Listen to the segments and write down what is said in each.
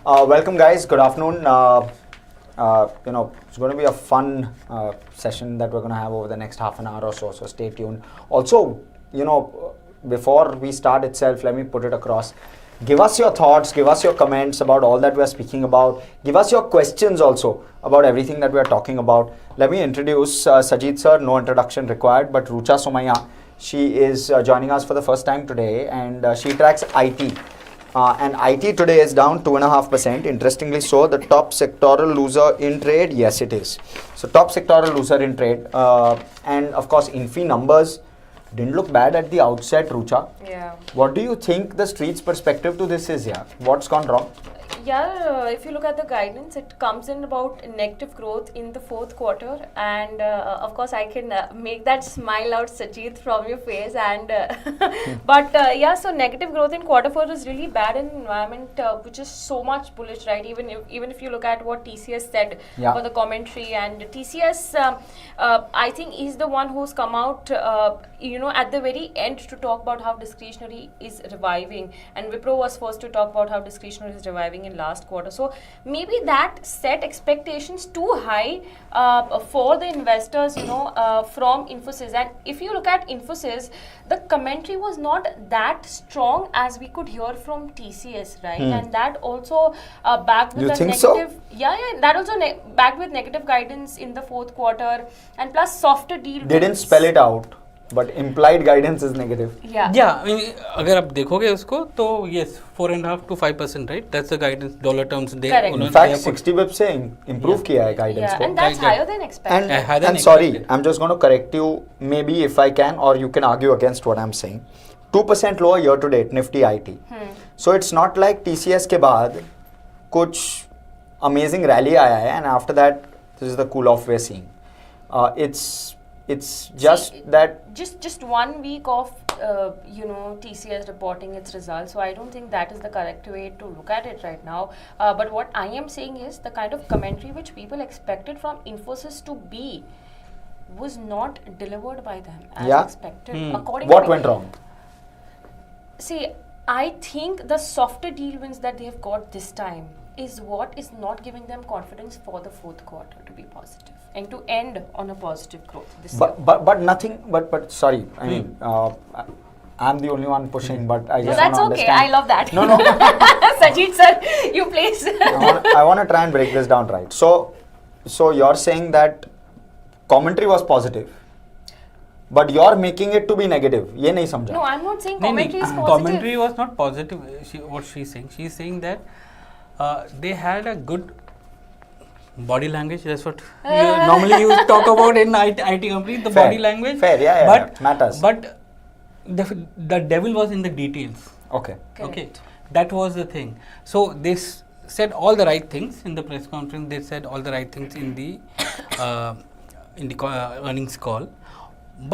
Welcome, guys. Good afternoon. It's going to be a fun session that we're going to have over the next half an hour or so. So stay tuned. Also, before we start itself, let me put it across. Give us your thoughts. Give us your comments about all that we are speaking about. Give us your questions also about everything that we are talking about. Let me introduce Sajid sir. No introduction required. But Rucha Somaya, she is joining us for the first time today, and she tracks IT. And IT today is down 2.5%. Interestingly so, the top sectoral loser in trade, yes it is. So top sectoral loser in trade. And of course, Infi numbers didn't look bad at the outset, Rucha. Yeah. What do you think the street's perspective to this is, yeah? What's gone wrong? Yeah, if you look at the guidance, it comes in about negative growth in the fourth quarter, and of course I can make that smile out, Sajid, from your face. And but yeah, so negative growth in quarter four is really bad in an environment which is so much bullish, right? Even if you look at what TCS said for the commentary, and TCS, I think is the one who's come out, at the very end to talk about how discretionary is reviving, and Wipro was first to talk about how discretionary is reviving in last quarter. So maybe that set expectations too high for the investors, from Infosys. And if you look at Infosys, the commentary was not that strong as we could hear from TCS, right? And that also backed with You a think negative. so? Yeah, that also backed with negative guidance in the fourth quarter, and plus softer deal. They didn't spell it out, but implied guidance is negative. Yeah. Yeah, I mean, अगर आप देखोगे उसको तो yes, 4.5 to 5%, right? That's the guidance dollar terms. Correct. In fact, 60 bips से improve किया है guidance Yeah, को. and that's Like that. higher than expected. And sorry, I'm just going to correct you, maybe if I can, or you can argue against what I'm saying. 2% lower year to date, Nifty IT. So it's not like TCS के बाद कुछ amazing rally आया है, and after that, this is the cool off we're seeing. It's just that. Just 1 week of TCS reporting its results, so I don't think that is the correct way to look at it right now. But what I am saying is the kind of commentary which people expected from Infosys to be was not delivered by them as expected. According What to went wrong? See, I think the softer deal wins that they have got this time is what is not giving them confidence for the fourth quarter to be positive and to end on a positive growth this year. But nothing. But sorry. I mean, I'm the only one pushing. But I No, just that's want to okay. understand. I love that. No. Sajid sir, you please. I want to try and break this down right. So you're saying that commentary was positive, but you're making it to be negative. ये नहीं समझा. No, I'm not saying नहीं, commentary is नहीं, positive. commentary was not positive. What she's saying that they had a good body language. That's what normally you talk about in IT companies. The Fair, body language. fair, yeah, but matters. But the devil was in the details. Okay. Correct. Okay, that was the thing. So they said all the right things in the press conference. They said all the right things in the earnings call,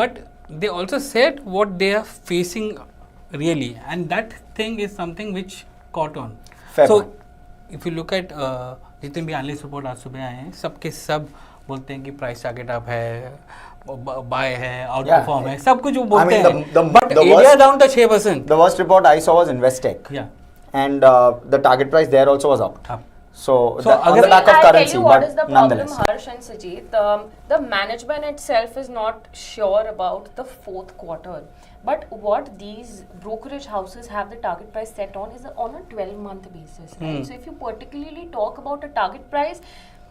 but they also said what they are facing really, and that thing is something which caught on. Fair So point. if you look at जितने भी analyst report आज सुबह आए हैं, सबके सब बोलते हैं कि प्राइस टारगेट अप है, बाय है, आउट परफॉर्म है, सब कुछ वो बोलते हैं. बट एरिया डाउन था 6%. The worst report I saw was Investec. Yeah. And the target price there also was up. Up. So on अगर- the back of I'll currency, tell you what but is the problem, nonetheless. Harsh and Sajid. The management itself is not sure about the fourth quarter. But what these brokerage houses have the target price set on is on a 12-month basis, right? So if you particularly talk about a target price,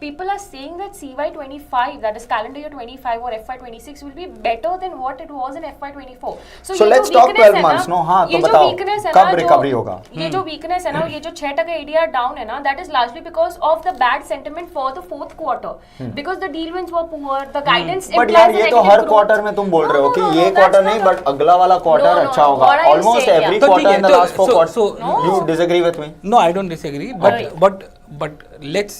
people are saying that CY25, that is calendar year 25 or FY26 will be better than what it was in FY24. So let's talk 12 months, no? हाँ, तो बताओ, कब recovery होगा? ये जो weakness है ना, ये जो 6% एरिया डाउन है ना, that is largely because of the bad sentiment for the fourth quarter. Because the deal wins were poor, the guidance But implies यार a ये तो negative हर growth. क्वार्टर में तुम बोल रहे हो कि No, ये that's क्वार्टर not नहीं, a- बट अगला वाला क्वार्टर No, अच्छा no, होगा. what are you Almost saying, every yeah. quarter in the last 4 quarters. so- You disagree with me? No, I don't disagree. But let's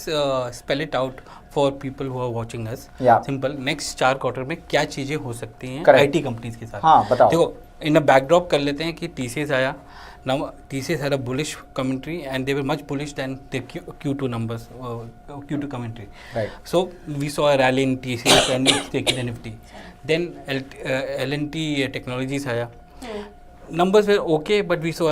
spell it out for people who are watching us. Yeah. Simple. Next 4 quarter में क्या चीजें हो सकती हैं Correct. IT companies के साथ. हाँ, बताओ. देखो, इन बैकड्रॉप कर लेते हैं कि TCS आया. Now TCS had a bullish commentary and they were much bullish than the Q2 numbers, Q2 commentary. Right. So we saw a rally in TCS and it's taken the Nifty. Then L&T Technologies आया. numbers were okay, but we saw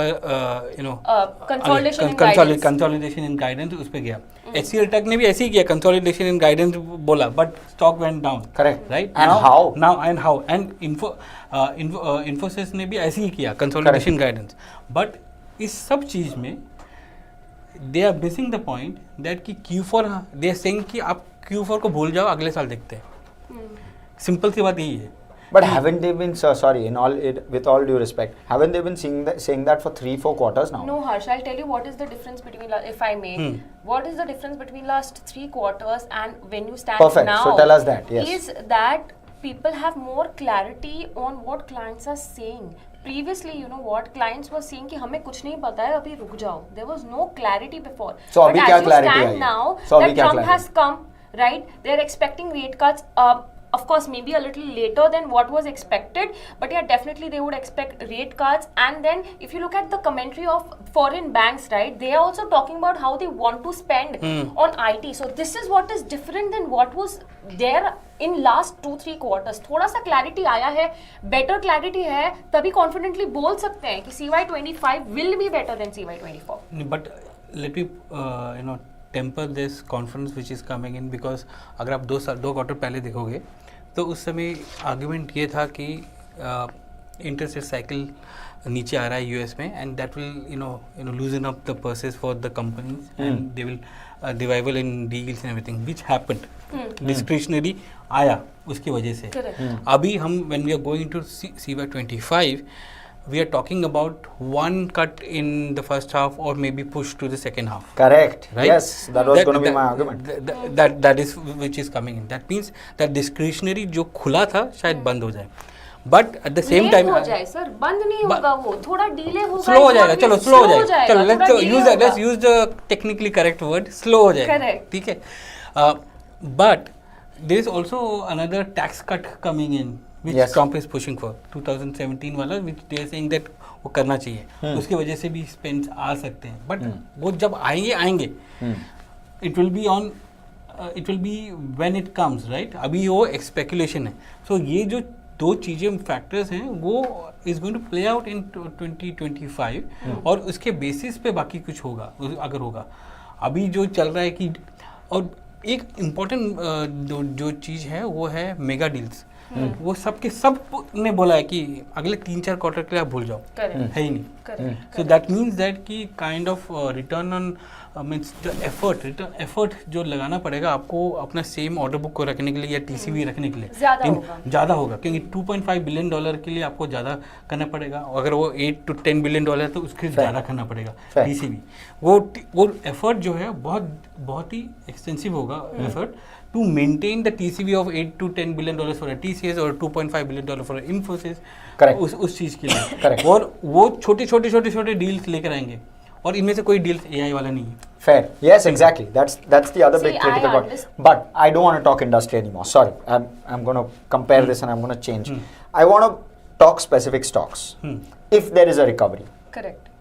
consolidation in guidance. consolidation in guidance उस पे गया. HCL Tech ने भी ऐसे ही किया, consolidation in guidance बोला, but stock went down. Correct. Right. And how? And Infosys ने भी ऐसे ही किया, consolidation guidance. But इस सब चीज में they are missing the point that कि Q4 they are saying कि आप Q4 को भूल जाओ, अगले साल देखते हैं. सिंपल सी बात यही है. But haven't they been, sorry, with all due respect, haven't they been saying that for 3-4 quarters now? No, Harsh, I'll tell you what is the difference between, if I may, what is the difference between last 3 quarters and when you stand Perfect. now? So tell us that, yes. Is that people have more clarity on what clients are saying. Previously, you know what, clients were saying कि हमें कुछ नहीं पता है, अभी रुक जाओ. There was no clarity before. So but अभी as क्या you clarity stand I? now, So that अभी क्या Trump clarity? has come, right? They're expecting rate cuts. Of course, maybe a little later than what was expected, but yeah, definitely they would expect rate cuts. And then, if you look at the commentary of foreign banks, right, they are also talking about how they want to spend on IT. So this is what is different than what was there in last 2-3 quarters. थोड़ा सा clarity आया है, better clarity है, तभी confidently बोल सकते हैं कि CY25 will be better than CY24. But let me temper this confidence which is coming in, because अगर आप 2 क्वार्टर पहले देखोगे तो उस समय आर्ग्यूमेंट ये था कि इंटरेस्ट रेट साइकिल नीचे आ रहा है यूएस में, and that will loosen up the purses for the companies and they will revival in deals and everything which happened. Discretionary आया उसकी वजह से. अभी हम when we are going to CY25 we are talking about one cut in the first half or maybe push to the second half. Correct. Right? Yes, that was going to be my argument. That is which is coming in. That means that discretionary जो खुला था शायद बंद हो जाए. But at the same time हो जाए sir, बंद नहीं होगा, वो थोड़ा डिले होगा. स्लो हो जाएगा. चलो स्लो हो जाएगा. चलो let's use the technically correct word. Slow हो जाएगा. Correct. ठीक है. But there is also another tax cut coming in, which Trump is pushing for 2017 वाला, which they are saying that वो करना चाहिए. उसकी वजह से भी स्पेंड्स आ सकते हैं. बट वो जब आएंगे it will be when it comes, right? अभी वो स्पेकुलेशन है. सो ये जो 2 चीज़ें फैक्टर्स हैं वो is going to play out in 2025 और उसके बेसिस पे बाकी कुछ होगा अगर होगा. अभी जो चल रहा है कि, और एक इम्पॉर्टेंट जो चीज़ है वो है मेगा डील्स. वो सब ने बोला है कि अगले 3-4 क्वार्टर के लिए आप भूल जाओ, है ही नहीं. सो दैट मीन्स दैट कि kind of return on means the effort जो लगाना पड़ेगा आपको अपना सेम ऑर्डर बुक को रखने के लिए या टीसीवी रखने के लिए ज़्यादा होगा, क्योंकि $2.5 बिलियन के लिए आपको ज़्यादा करना पड़ेगा. अगर वो $8 to $10 बिलियन तो उसके ज़्यादा करना पड़ेगा टीसीवी. वो एफर्ट जो है बहुत ही एक्सटेंसिव होगा effort to maintain the TCV of $8 to $10 billion for a TCS or $2.5 billion for a Infosys. Correct. उस चीज़ के लिए. Correct. और वो छोटे डील्स लेकर आएंगे और इनमें से कोई डील्स AI वाला नहीं है. Fair. Yes, exactly. That's the other big critical point. But I don't want to talk industry anymore. Sorry, I'm going to compare this and I'm going to change. I want to talk specific stocks. If there is a recovery. Correct.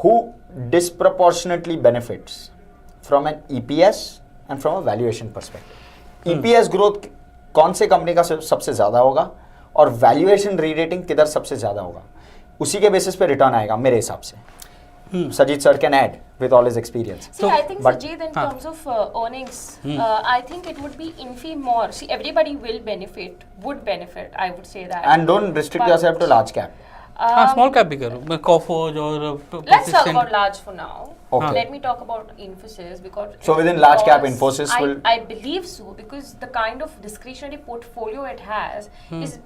Who disproportionately benefits from an EPS and from a valuation perspective? EPS growth कौन से company का सबसे ज़्यादा होगा और valuation री-रेटिंग किधर सबसे ज़्यादा होगा, उसी के बेसिस पे रिटर्न आएगा मेरे हिसाब से. Sajid sir can add with all his experience. See, I think Sajid, in terms of earnings, I think it would be Infi more. See, everybody would benefit, I would say that. And don't restrict yourself to large cap. Small cap भी करो, मैं Coforge और let's talk about large for now. Okay. Let me talk about Infosys because so within large cap Infosys will, I believe so, because the kind of discretionary portfolio it has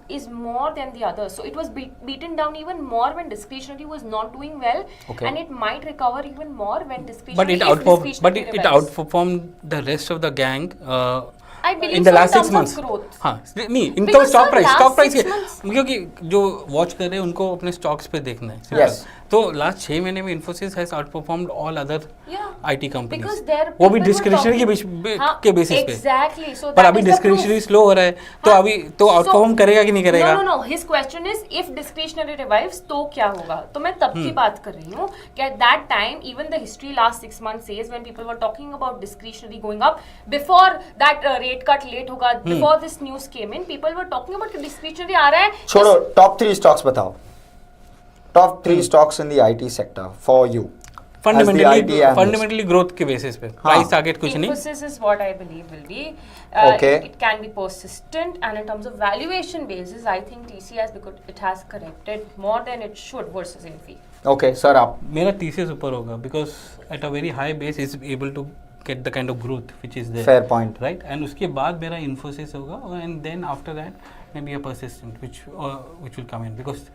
is more than the others. So it was beaten down even more when discretionary was not doing well, and it might recover even more when discretionary. But it outperformed the rest of the gang. I believe in the last 6 months. हाँ, नहीं, इनका stock price क्योंकि जो watch कर रहे हैं उनको अपने स्टॉक्स पे देखना है. Yes. तो लास्ट 6 महीने में Infosys has outperformed all other IT companies. Because their वो भी डिस्क्रिशनरी के बेसिस पे. Exactly. So पर अभी डिस्क्रिशनरी स्लो हो रहा है तो अभी तो आउटपरफॉर्म करेगा कि नहीं करेगा? No. His question is if discretionary revives तो क्या होगा? तो मैं तब की बात कर रही हूँ कि at that time even the history last 6 months says when people were talking about discretionary going up before that rate cut late होगा, before this news came in, people were talking about कि discretionary आ रहा है. छोड़ो, top 3 stocks बताओ. top 3 stocks in the IT sector for you. As the IT analyst. Fundamentally growth के basis पे price target कुछ नहीं. Infosys is what I believe will be. Okay. It can be persistent, and in terms of valuation basis, I think TCS, because it has corrected more than it should versus Infy. Okay, sir, आप. मेरा TCS ऊपर होगा because at a very high base is able to get the kind of growth which is there. Fair point. Right, and उसके बाद मेरा Infosys होगा, and then after that maybe a Persistent which will come in, because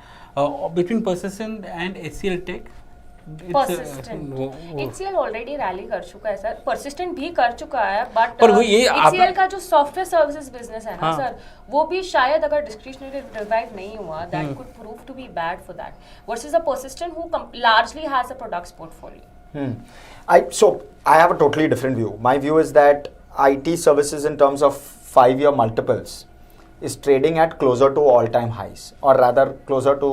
between Persistent and HCL Tech. Persistent. HCL already rally कर चुका है sir, Persistent भी कर चुका है, बट पर वो ये HCL का जो सॉफ्टवेयर सर्विसेज बिजनेस है ना हाँ. सर, वो भी शायद अगर डिस्क्रिशनरी रिवाइव नहीं हुआ, that could prove to be bad for that versus a Persistent who largely has a products portfolio. So I have a totally different view. My view is that IT services in terms of 5-year multiples is trading at closer to all-time highs, or rather closer to,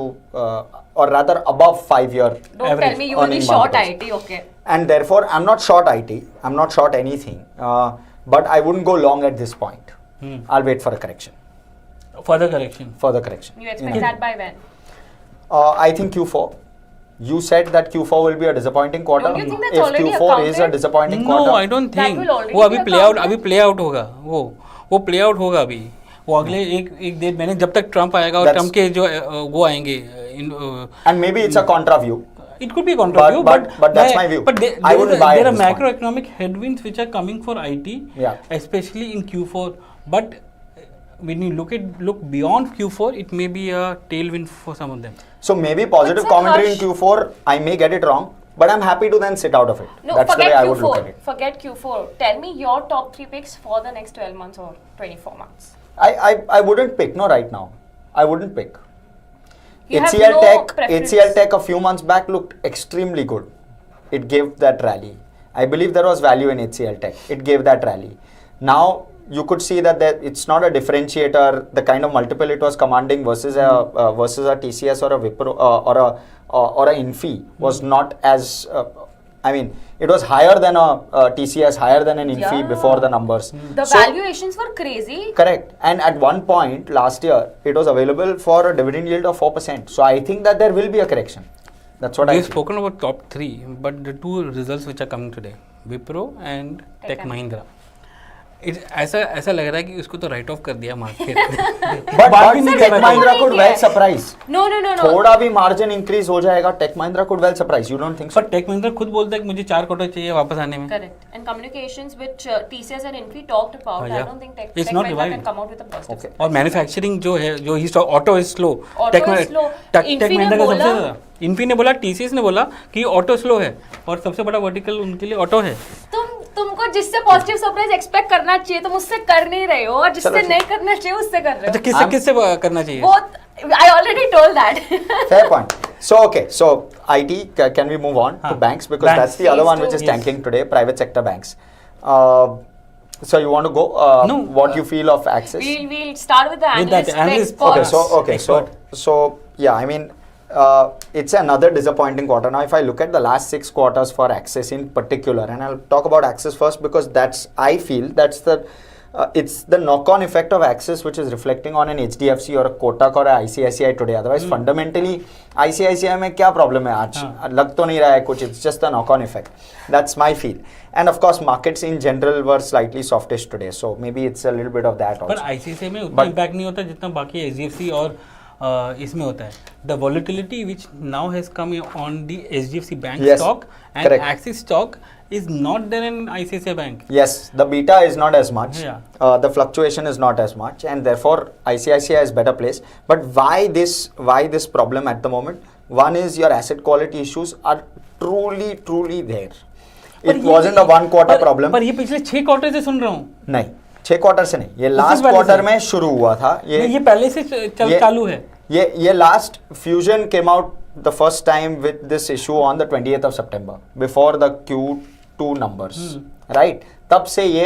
or rather above 5-year. Don't tell me you will be short IT, okay? And therefore, I'm not short IT. I'm not short anything. But I wouldn't go long at this point. I'll wait for a correction. Further correction. Further correction. You expect that by when? I think Q4. You said that Q4 will be a disappointing quarter. Don't you think that's if already Q4 is a accounted? disappointing quarter, No, I don't That think. will already वो अभी be play out accounted. अभी play out होगा. वो play out होगा अभी. वो अगले एक दिन मैंने जब तक ट्रम्प आएगा और ट्रम्प के जो वो आएंगे. and maybe it's a contra view. It could be a contra view, but that's my view. But I wouldn't buy there at are this point. macroeconomic headwinds which are coming for IT, Yeah. especially in Q4. But when you look beyond Q4, it may be a tailwind for some of them. So maybe positive It's a commentary in hush. Q4. I may get it wrong, but I'm happy to then sit out of it. No, That's the way forget I would look at Q4. it. Forget Q4. Tell me your top 3 picks for the next 12 months or 24 months. I wouldn't pick right now. I wouldn't pick. You have HCL no Tech, preference. HCL Tech a few months back looked extremely good. It gave that rally. I believe there was value in HCL Tech. It gave that rally. Now you could see that it's not a differentiator. The kind of multiple it was commanding versus a TCS or a Wipro or a Infy was not as. I mean, it was higher than a TCS, higher than an Infy Yeah. before the numbers. The So- valuations were crazy. Correct. And at one point last year, it was available for a dividend yield of 4%. So I think that there will be a correction. That's what I We've feel. spoken about top 3, but the 2 results which are coming today, Wipro and Tech Mahindra. ऐसा लग रहा है कि उसको तो right of कर दिया market. But Tech Mahindra could well surprise. No. थोड़ा भी मार्जिन इंक्रीज हो जाएगा, Tech Mahindra could well surprise. You don't think so? पर टेक महिंद्रा खुद बोलता है कि मुझे 4 क्वार्टर चाहिए वापस आने में. Correct. And communications which TCS and Infy talked about, yeah. I don't think It's Tech not Mahindra reviving. can come out with a positive. Okay. और मैन्युफैक्चरिंग जो है जो ही auto is slow. Auto is slow. Tech Infy ने महिंद्रा का सबसे बोला- ज्यादा. इन्फी ने बोला, टीसीएस ने बोला कि ऑटो स्लो है और सबसे बड़ा वर्टिकल उनके लिए ऑटो है. तुमको जिससे पॉजिटिव सरप्राइज एक्सपेक्ट करना चाहिए तुम उससे कर नहीं रहे हो, और जिससे नहीं करना चाहिए उससे कर रहे अच्छा हो. किससे करना चाहिए? Both. I already told that. Fair point. So okay, so IT, can we move on to banks, because Banks. that's the other one which is Yes. tanking today, private sector banks. So you want to go? No. What you feel of Axis? We'll start with the With that analyst. analyst experts. So yeah, I mean, it's another disappointing quarter. Now, if I look at the last 6 quarters for Axis in particular, and I'll talk about Axis first because I feel that's it's the knock-on effect of Axis which is reflecting on an HDFC or a Kotak or a ICICI today. Otherwise, fundamentally, ICICI में क्या problem है आज? लग तो नहीं रहा है कुछ. It's just a knock-on effect. That's my feel. And of course, markets in general were slightly softish today. So maybe it's a little bit of that also. पर आईसीआईसीआई में उतना इम्पैक्ट नहीं होता जितना बाकी एचडीएफसी और इसमें होता है. The volatility which now has come on the HDFC bank Yes, stock and correct. Axis stock is not there in ICICI Bank. Yes, the beta is not as much. Yeah. The fluctuation is not as much, and therefore ICICI is better placed. But why this problem at the moment? One is your asset quality issues are truly there. It wasn't a 1 quarter problem. पर ये पिछले 6 quarter से सुन रहा हूँ. नहीं, 6 quarter से नहीं, ये लास्ट पहले क्वार्टर से? में शुरू हुआ था. ये पहले से चालू है. ये last fusion came out the first time with this issue on the 20th of September before the Q2 numbers, right? तब से ये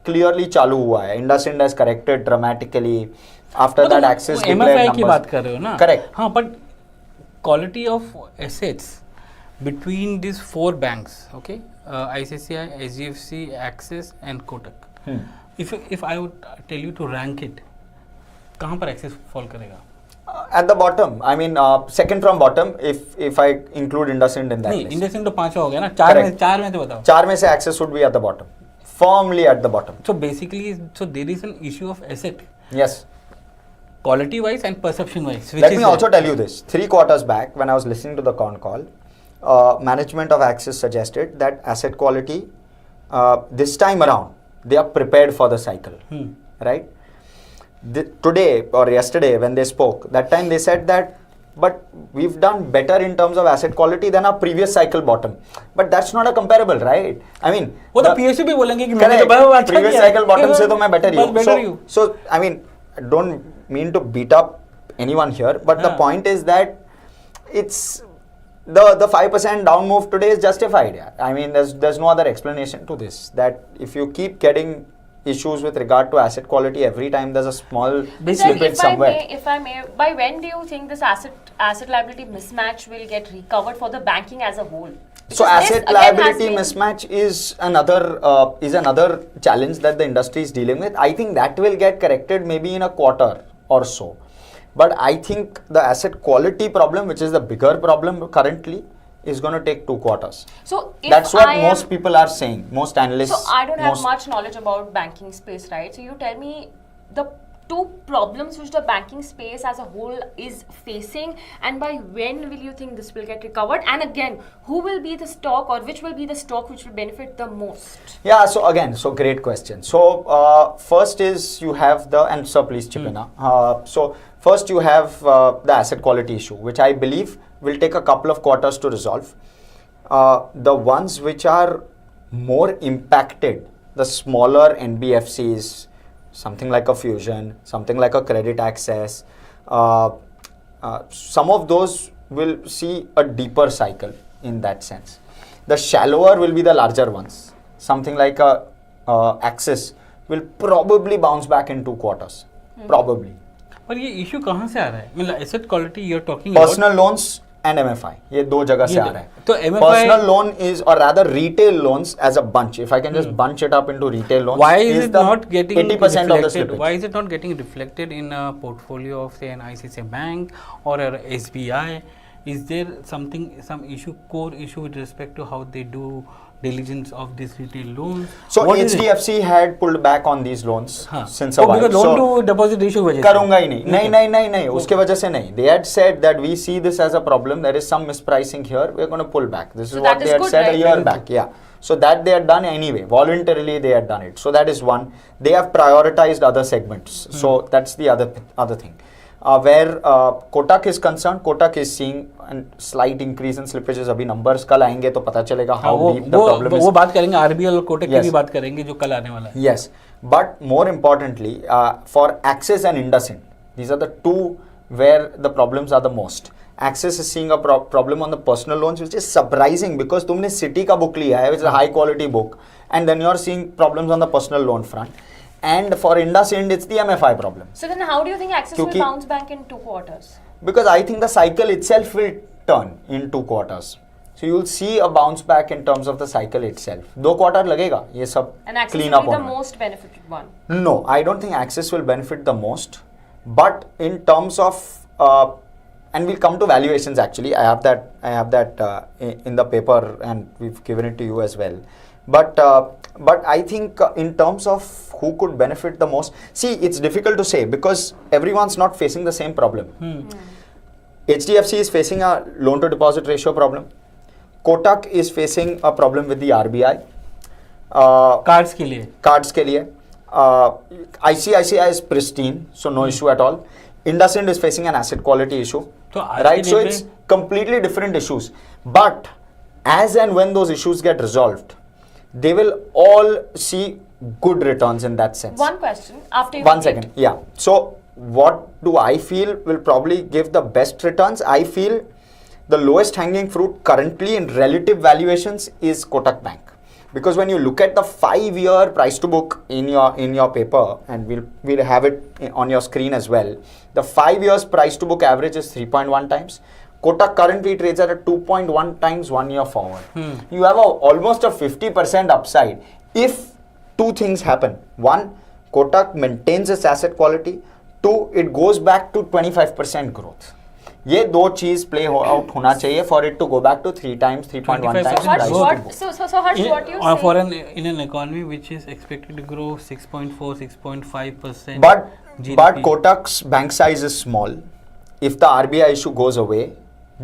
clearly चालू हुआ है. IndusInd has corrected dramatically. After that, Axis declared MFI numbers. की बात कर रहे हो ना? Correct. हाँ, but quality of assets between these 4 banks, okay, ICICI, HDFC, Axis and Kotak. If I would tell you to rank it, कहाँ पर Axis fall करेगा? At the bottom, I mean, second from bottom, if I include IndusInd in that नहीं list. IndusInd तो पांचवा हो गया ना, चार में तो बताओ. चार में से Axis would be at the bottom, firmly at the bottom. So basically, so there is an issue of asset Yes. quality wise and perception wise. Let me also tell you this. 3 quarters back, when I was listening to the con call, management of Axis suggested that asset quality, this time around, they are prepared for the cycle, right? Today or yesterday when they spoke, that time they said that, but we've done better in terms of asset quality than our previous cycle bottom. But that's not a comparable, right? I mean, वो तो PSU भी बोलेंगे कि मैंने तो बहुत अच्छा previous किया cycle bottom से तो मैं better ही better हूँ. So I mean, I don't mean to beat up anyone here, but the point is that it's the 5% down move today is justified. Yeah. I mean, there's no other explanation to this. That if you keep getting issues with regard to asset quality every time there's a small slippage somewhere. If I may, by when do you think this asset liability mismatch will get recovered for the banking as a whole? So asset liability mismatch is another challenge that the industry is dealing with. I think that will get corrected maybe in a quarter or so. But I think the asset quality problem, which is the bigger problem currently, is going to take 2 quarters. So that's what most people are saying, most analysts. So I don't have much knowledge about banking space, right? So you tell me the 2 problems which the banking space as a whole is facing, and by when will you think this will get recovered? And again, who will be the stock, or which will be the stock which will benefit the most? Yeah, so great question. So first is you have and sir, please chip in. So first you have the asset quality issue, which I believe will take a couple of quarters to resolve. The ones which are more impacted, the smaller NBFCs, something like a Fusion, something like a Credit Access, some of those will see a deeper cycle in that sense. The shallower will be the larger ones. Something like a Axis will probably bounce back in 2 quarters, probably. पर ये issue कहाँ से आ रहा है? मतलब asset quality you are talking personal loans and MFI, ये 2 जगह से आ रहा है. तो MFI पर्सनल लोन इज और rather retail loans as a bunch, if I can just bunch it up into retail loans, why is it not getting 80% of the slippage? Why is it not getting reflected in a portfolio of say an ICICI Bank or a SBI? Is there some core issue with respect to how they do diligence of these retail loans? So HDFC had pulled back on these loans since a while. Because loan to deposit ratio वजह से करूँगा ही नहीं उसके वजह से नहीं. They had said that we see this as a problem. There is some mispricing here. We are going to pull back. This is what they had said a year back. Yeah. So that they had done anyway. Voluntarily they had done it. So that is one. They have prioritized other segments. So that's the other thing. Where Kotak is concerned, Kotak is seeing a slight increase in slippages. अभी numbers कल आएंगे तो पता चलेगा how deep the problem is. वो बात करेंगे, RBL और Kotak की भी बात करेंगे जो कल आने वाला है. Yes, but more importantly, for Axis and IndusInd, these are the 2 where the problems are the most. Axis is seeing a problem on the personal loans, which is surprising because तुमने Citi का book लिया है, which is a high quality book, and then you are seeing problems on the personal loan front. And for IndusInd, it's the MFI problem. So then how do you think Axis will bounce back in 2 quarters? Because I think the cycle itself will turn in 2 quarters. So you'll see a bounce back in terms of the cycle itself. 2 quarter लगेगा ये सब clean up. And Axis will be the most benefited one? No, I don't think Axis will benefit the most. But in terms of, and we'll come to valuations actually. I have that in the paper and we've given it to you as well. But I think in terms of who could benefit the most, see, it's difficult to say because everyone's not facing the same problem. HDFC is facing a loan to deposit ratio problem. Kotak is facing a problem with the RBI. Cards के लिए. ICICI is pristine, so no issue at all. IndusInd is facing an asset quality issue. Right, so it's completely different issues. But as and when those issues get resolved, they will all see good returns in that sense. One question after you. One second, yeah. So what do I feel will probably give the best returns? I feel the lowest hanging fruit currently in relative valuations is Kotak Bank. Because when you look at the 5-year price to book in your paper, and we'll have it on your screen as well, the 5 years price to book average is 3.1 times. Kotak currently trades at a 2.1 times 1 year forward. You have almost a 50% upside if 2 things happen. One, Kotak maintains its asset quality. to it goes back to 25% growth. ये दो चीज play out होना चाहिए for it to go back to 3 times, 3.1 times. Harsh, price what, to book. so Harsh, what you're saying? For in an economy which is expected to grow 6.4, 6.5%. But GDP. Kotak's bank size is small. If the RBI issue goes away,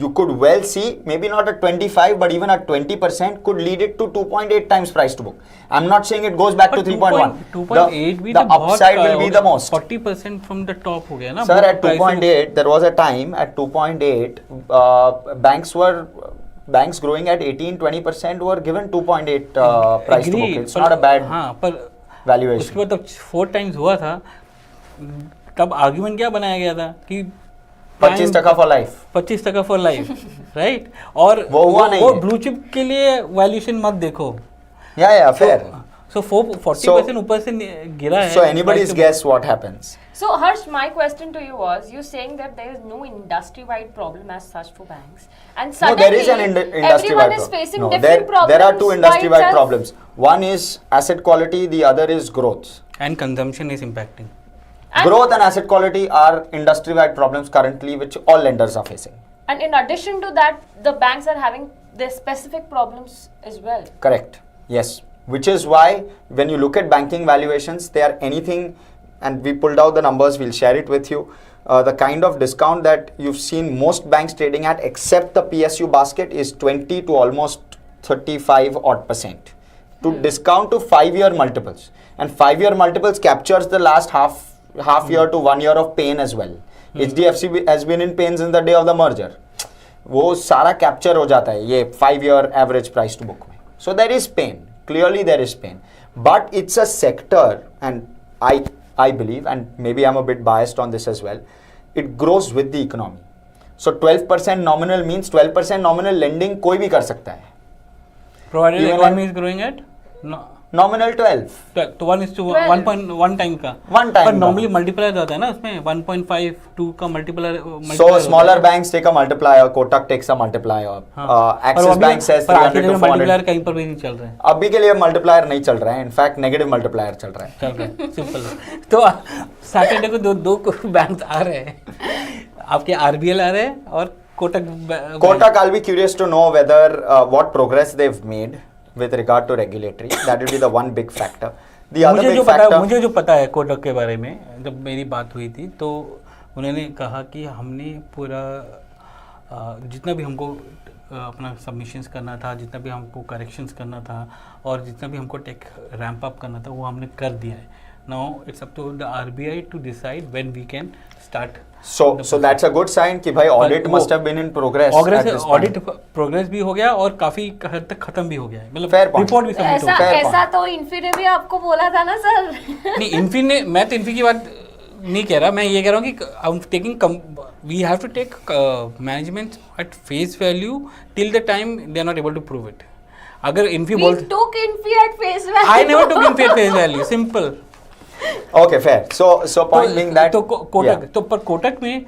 you could well see maybe not at 25 but even at 20% could lead it to 2.8 times price to book. I'm not saying it goes back to 3.1. 2.8 भी the तो बहुत upside will be the most. 40% from the top हो गया ना. Sir, at 2.8 there was a time at 2.8 banks growing at 18-20% were given 2.8 price to book. It's not a bad हाँ पर valuation. उसके बाद तब 4 times हुआ था, तब आर्ग्यूमेंट क्या बनाया गया था कि 25% for life. 25% for life, right? और वो हुआ नहीं वो है। ब्लू चिप के लिए वैल्यूएशन मत देखो. Yeah, fair. So 40% ऊपर से गिरा है. So anybody's guess what happens. So Harsh, my question to you was, you're saying that there is no industry-wide problem as such for banks, and No, suddenly there is an industry-wide everyone is problem. facing No, different problems. there are two Why industry-wide just- problems. One is asset quality, the other is growth. And consumption is impacting. And- Growth and asset quality are industry-wide problems currently which all lenders are facing. And in addition to that, the banks are having their specific problems as well. Correct. Yes. Which is why when you look at banking valuations, they are anything, and we pulled out the numbers, we'll share it with you. The kind of discount that you've seen most banks trading at, except the PSU basket, is 20 to almost 35 odd %. To discount to 5-year multiples. And 5-year multiples captures the last half year to 1 year of pain as well. HDFC has been in pain since the day of the merger. वो सारा capture हो जाता है ये 5-year average price to book में. So there is pain. Clearly there is pain. But it's a sector, and I believe, and maybe I'm a bit biased on this as well, it grows with the economy. So 12% nominal means 12% nominal lending कोई भी कर सकता है. Provided Even economy is growing at Nominal 12. तो 1:1 1.1 time का. One time पर का. Normally multiplier होता है ना उसमें 1.5 2 का multiplier. So smaller banks take a multiplier, Kotak takes a multiplier, Axis Bank says 300 to 400. Multiplier कहीं पर भी नहीं चल रहे हैं. अभी के लिए मल्टीप्लायर नहीं चल रहा है, इनफैक्ट नेगेटिव मल्टीप्लायर चल रहा है. चल रहे हैं सिंपल. तो सैटरडे को दो बैंक आ रहे हैं आपके, आरबीएल आ रहे हैं और Kotak. I'll be curious to know whether what progress they've made with regard to regulatory. That will be the one big factor. The other big factor. मुझे जो पता है कोटक के बारे में, जब मेरी बात हुई थी तो उन्होंने कहा कि हमने पूरा जितना भी हमको अपना सबमिशंस करना था, जितना भी हमको करेक्शंस करना था और जितना भी हमको टेक रैंप अप करना था वो हमने कर दिया है. Now it's up to the RBI to decide when we can start. So that's a good sign कि भाई audit must have been in progress. Audit progress भी हो गया और काफी हद तक खत्म भी हो गया है. मतलब Fair point. रिपोर्ट भी सबमिट हो गया. ऐसा तो इन्फी ने भी आपको बोला था ना सर. नहीं इन्फी ने, मैं तो इन्फी की बात नहीं कह रहा, मैं ये कह रहा हूँ कि we have to take management at face value till the time they are not able to prove it. अगर इन्फी बोल, We took Infi at face value. I never took Infi at face value. Simple. Okay, fair. So point being that. तो कोटक, तो पर कोटक में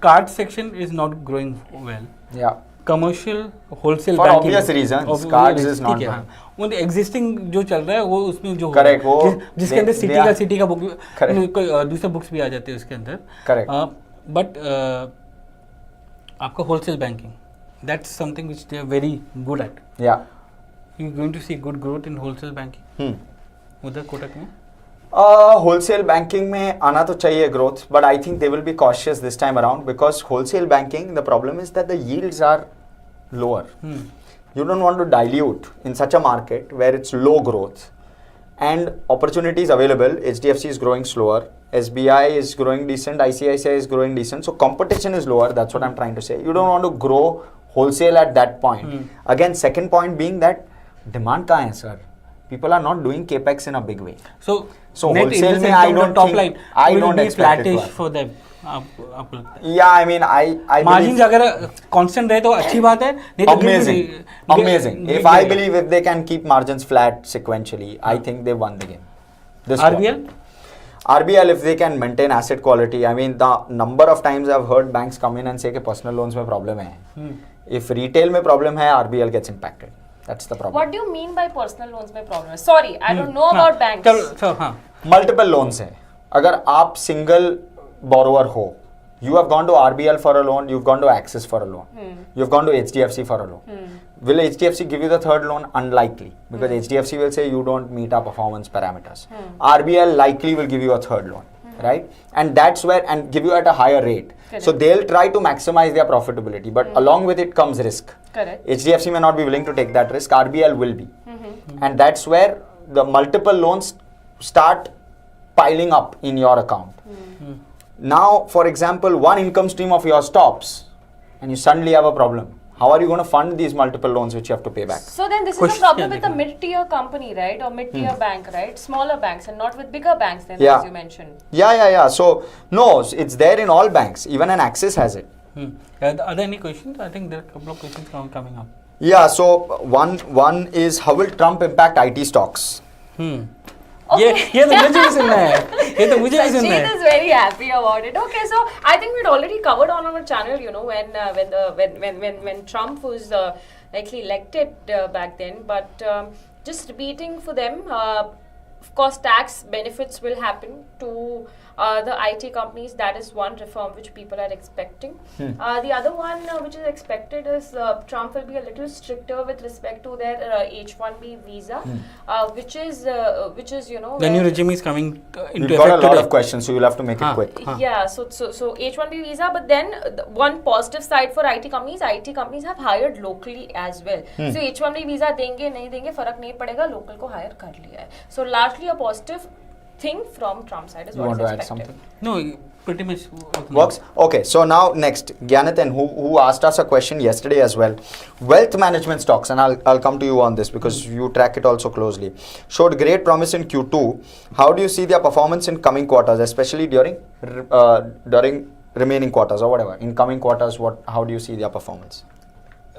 card section is not growing well. Yeah. Commercial wholesale For obvious reasons, cards is not हाँ. वो existing जो चल रहा है वो उसमें जो Correct, वो जिसके अंदर सिटी का बुक, Correct. दूसरे बुक्स भी आ जाते हैं उसके अंदर. Correct. बट आपका wholesale banking, that's something which they are very good at. Yeah. You are going to see good growth in wholesale banking उधर कोटक में. Wholesale banking में आना तो चाहिए growth, but I think they will be cautious this time around because wholesale banking, the problem is that the yields are lower. You don't want to dilute in such a market where it's low growth and opportunities available. HDFC is growing slower, SBI is growing decent, ICICI is growing decent, so competition is lower. That's what I'm trying to say. You don't want to grow wholesale at that point. Again, second point being that demand कहाँ है sir? People are not doing capex in a big way. So net wholesale में I don't top think, line I will don't be expect it to flattish happen. for them. आपको लगता है? Yeah, I mean, I margin believe अगर constant रहे तो अच्छी बात है. नहीं तो amazing. If I believe if they can keep margins flat sequentially, I think they won the game. This RBL? RBL, if they can maintain asset quality, I mean, the number of times I've heard banks come in and say कि personal loans में problem है. If retail में problem है, RBL gets impacted. That's the problem. What do you mean by personal loans में problem? Sorry, I don't know about banks. चलो हाँ. Multiple loans है. अगर आप single borrower हो, you have gone to RBL for a loan, you've gone to Axis for a loan, you've gone to HDFC for a loan. Will HDFC give you the third loan? Unlikely, because HDFC will say you don't meet our performance parameters. RBL likely will give you a third loan, right? And that's where, and give you at a higher rate. Correct. So they'll try to maximize their profitability, but along with it comes risk. Correct. HDFC may not be willing to take that risk, RBL will be. And that's where the multiple loans start piling up in your account. Now, for example, one income stream of yours stops and you suddenly have a problem. How are you going to fund these multiple loans which you have to pay back? So then this is Question the problem with क्या the mid-tier company, right? Or mid-tier bank, right? Smaller banks and not with bigger banks then, Yeah. as you mentioned. Yeah. So, no, it's there in all banks. Even an Axis has it. Are there any questions? I think there are a couple of questions coming up. Yeah, so one is how will Trump impact IT stocks? ये तो मुझे भी सुनना है, ये तो मुझे भी सुनना Sajid है. is very happy about it. Okay, so I think we'd already covered on our channel, you know, when Trump was likely elected back then. But just repeating for them, of course, tax benefits will happen to the IT companies. That is one reform which people are expecting. The other one which is expected is Trump will be a little stricter with respect to their H-1B visa, which is you know The new where- regime is coming into We've got a effect lot today. of questions, so you'll have to make it quick. Yeah, so H-1B visa, but then one positive side for IT companies have hired locally as well. So H-1B visa देंगे नहीं देंगे फर्क नहीं पड़ेगा, local को hire कर लिया है. So largely a positive thing from Trump's side is You what want is to add expected. something? No, pretty much Works? Okay, so now next, Gyanathan, who asked us a question yesterday as well. Wealth management stocks, and I'll come to you on this because you track it also closely, showed great promise in Q2. How do you see their performance in coming quarters, especially during remaining quarters or whatever? In coming quarters, how do you see their performance?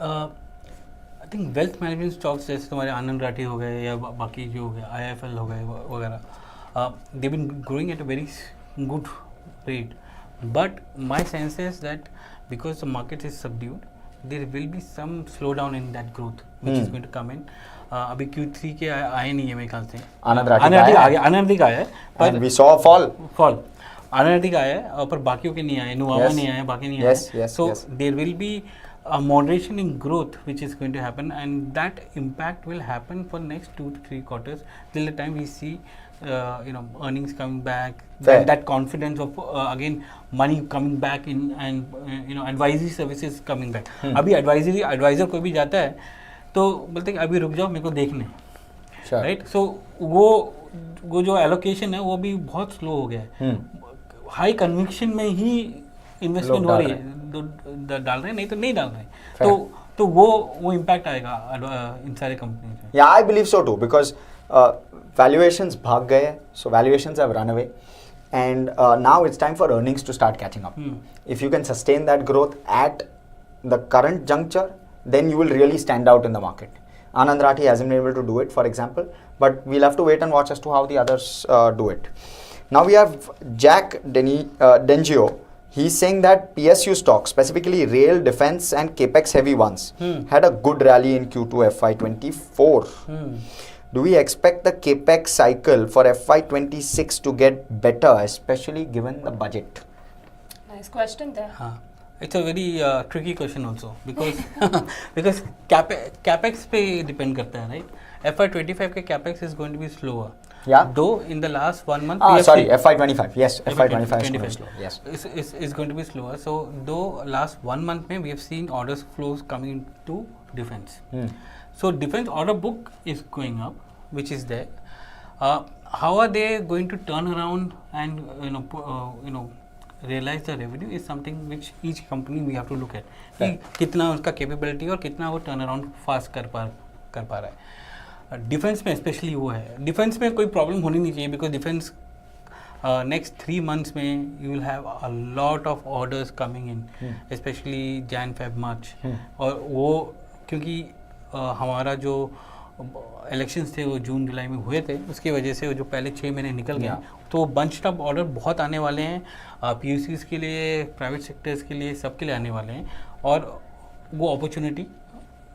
I think wealth management stocks जैसे तुम्हारे आनंद राठी हो गए या बाकी जो हो गया IIFL हो गए वगैरह, they been growing at a very good rate, but my sense is that because the market is subdued, there will be some slowdown in that growth which is going to come in. अभी Q3 के आए नहीं है मेरे ख्याल से. आनंद राठी का आया है, and we saw a fall. आनंद राठी का आया है, और पर बाकियों के नहीं आए, नुवामा नहीं आया, बाकी नहीं आए. So there will be a moderation in growth which is going to happen, and that impact will happen for next 2 to 3 quarters till the time we see earnings coming back, that confidence of again money coming back in, and advisory services coming back. अभी advisor कोई भी जाता है तो बोलते हैं कि अभी रुक जाओ मेरे को देखने, राइट? सो वो जो एलोकेशन है वो भी बहुत स्लो हो गया है. हाई कन्विक्शन में ही इन्वेस्टमेंट हो रही है, डाल रहे हैं, नहीं तो नहीं डाल रहे. तो वो इम्पैक्ट आएगा इन सारे कंपनीज में. Yeah, I believe so too, because valuations भाग गए, so valuations have run away, and now it's time for earnings to start catching up. If you can sustain that growth at the current juncture, then you will really stand out in the market. Anand Rathi hasn't been able to do it, for example, but we'll have to wait and watch as to how the others do it. Now we have Jack Dengio. He's saying that PSU stocks, specifically rail, defense and capex heavy ones, had a good rally in Q2 FY24. Do we expect the capex cycle for FY26 to get better, especially given the budget? Nice question there. It's a very tricky question also, because capex पे depend करता है, right? FY25 के capex is going to be slower. Yeah. Though in the last 1 month. FY25. Yes, FY25 is going to be slow. Yes. Is going to be slower. So though last 1 month में we have seen orders flows coming into defense. So defense order book is going up, which is there. How are they going to turn around and realize the revenue is something which each company we have to look at. कि कितना उसका capability और कितना वो turn around fast कर पा रहा है. डिफेंस में स्पेशली वो है. डिफेंस में कोई प्रॉब्लम होनी नहीं चाहिए, बिकॉज डिफेंस नेक्स्ट 3 months में you will have a lot of orders coming in, specially Jan, Feb, March. और वो क्योंकि हमारा जो इलेक्शंस थे वो जून जुलाई में हुए थे, उसकी वजह से जो पहले 6 महीने निकल गए, तो बंच्ड अप ऑर्डर बहुत आने वाले हैं PUCs के लिए, प्राइवेट सेक्टर्स के लिए, सबके लिए आने वाले हैं, और वो अपॉर्चुनिटी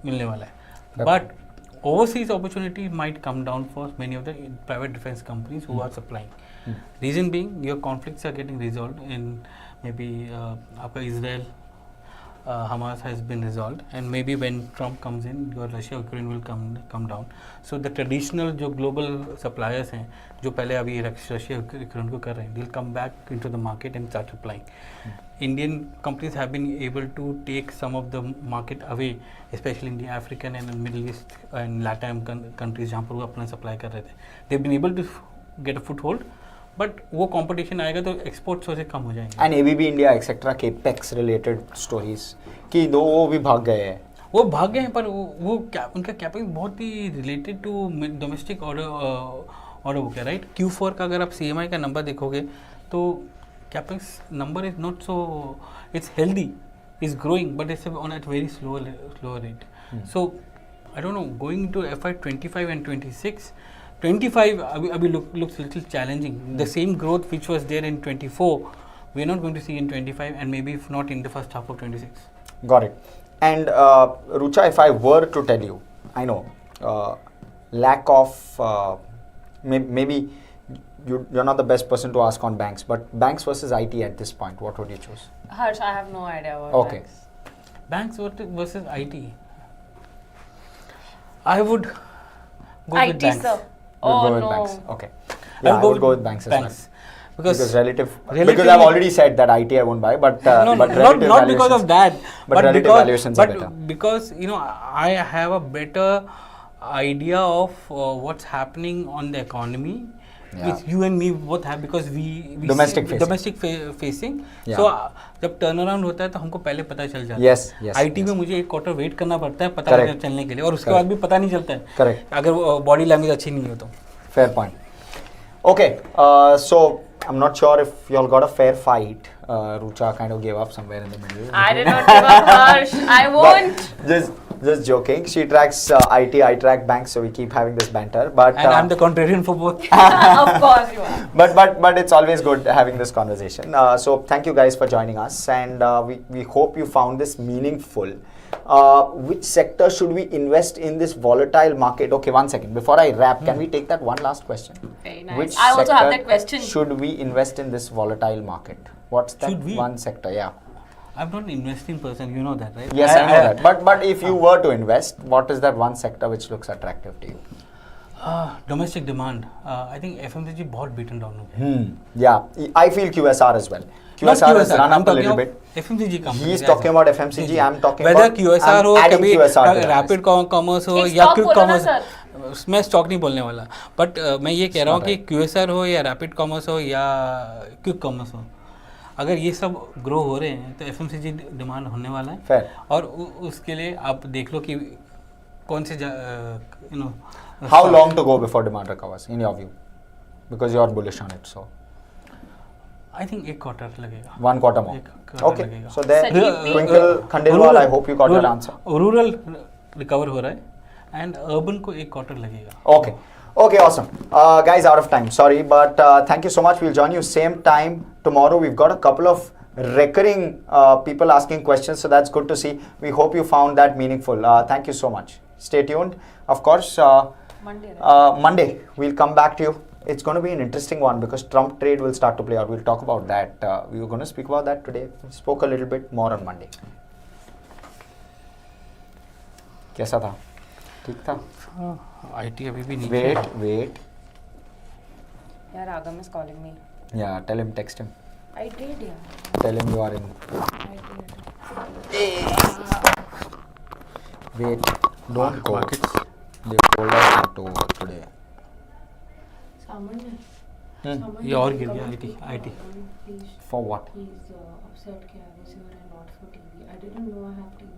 मिलने वाला है. But overseas opportunity might come down for many of the private defense companies who are supplying. Reason being, your conflicts are getting resolved in maybe आपका Israel, Hamas has been resolved, and maybe when Trump comes in, your Russia Ukraine will come down. So the traditional जो global suppliers हैं, जो पहले अभी Russia Ukraine को कर रहे हैं, they'll come back into the market and start supplying. Indian companies have been able to take some of the market away, especially in the African and Middle East and Latin countries जहाँ पर वो अपना supply कर रहे थे. They've been able to get a foothold. But वो competition आएगा तो एक्सपोर्ट्स से कम हो जाएंगे. And ABB India etcetera capex related stories कि दो वो भी भाग गए हैं. वो भाग गए हैं, पर वो उनका कैपेक्स बहुत ही related to domestic order book है, राइट. Q4 का अगर आप CMI का नंबर देखोगे तो capex number is not so, it's healthy, is growing, but it's on at very slower rate. So I don't know, going to FY25 and 26, 25 abhi looks little challenging. The same growth which was there in 24, we are not going to see in 25, and maybe if not in the first half of 26. Got it. And Rucha, if I were to tell you, I know lack of maybe you're not the best person to ask on banks, but banks versus IT at this point, what would you choose? Harsh, I have no idea about banks. Banks versus IT. I would go IT, with banks. sir. Would Oh go with no. banks. Okay. Yeah, I would go with banks as well. Because relatively- because I've already said that IT I won't buy, but No, but not relative because of valuations- that, but relative because, valuations are but better. because I have a better idea of what's happening on the economy, Yeah. which you and me both have, because we Domestic facing. domestic facing. Yeah. So जब turn around होता है तो हमको पहले पता चल जाता Yes, है. yes, IT में yes. मुझे एक क्वार्टर वेट करना पड़ता है पता Correct. चलने के लिए, और उसके Correct. बाद भी पता नहीं चलता है. Correct. अगर बॉडी लैंग्वेज अच्छी नहीं हो तो. Fair point. Okay, so I'm not sure if y'all got a fair fight. Rucha kind of gave up somewhere in the middle. I did not give up, Harsh. I won't. But just joking. She tracks IT, I track banks, so we keep having this banter. But And I'm the contrarian for both. Of course you are. but it's always good having this conversation. So thank you guys for joining us, and we hope you found this meaningful. Which sector should we invest in this volatile market? Okay, one second. Before I wrap, can we take that one last question? Very nice. Which I also have sector that question. should we invest in this volatile market? What's that Should we? one sector? Yeah. I'm not an investing person, you know that, right? Yes, I know that. But if you were to invest, what is that one sector which looks attractive to you? Domestic demand, I think FMCG बहुत beaten down हो गया. Yeah, I feel QSR as well. QSR has run up a little bit. FMCG company. He is talking about FMCG. I'm talking whether about QSR हो, adding कभी QSR to that rapid list. Commerce हो एक या stock quick बोलो ना, commerce, मैं stock नहीं बोलने वाला, बट मैं ये कह रहा हूँ कि QSR हो या रैपिड कॉमर्स हो या क्विक कॉमर्स हो, अगर ये सब ग्रो हो रहे हैं तो FMCG डिमांड होने वाला है. Fair. और उसके लिए आप देख लो कि कौन से you know How long to go before demand recovers, in your view? Because you are bullish on it, so I think एक क्वार्टर लगेगा. one quarter more. एक quarter Okay, लगेगा. so there, Sajid, Twinkle Khandelwal, I hope you got your answer. Rural recover हो रहा है and urban को एक quarter लगेगा. Okay. Okay, awesome. Guys, out of time. Sorry, but thank you so much. We'll join you same time tomorrow. We've got a couple of recurring people asking questions, so that's good to see. We hope you found that meaningful. Thank you so much. Stay tuned. Of course, Monday, right? Monday we'll come back to you. It's going to be an interesting one because Trump trade will start to play out. We'll talk about that. We were going to speak about that today. We spoke a little bit more on Monday. कैसा था? ठीक था? IT अभी भी नहीं. Wait. Yeah, Ragam is calling me. Yeah, tell him, text him. I did, yeah. Tell him you are in. I did. Wait, don't go. Markets. They told us not to work today. ये और गिर गया IT. For what? He's upset कि I was here and not for TV. I didn't know I have TV.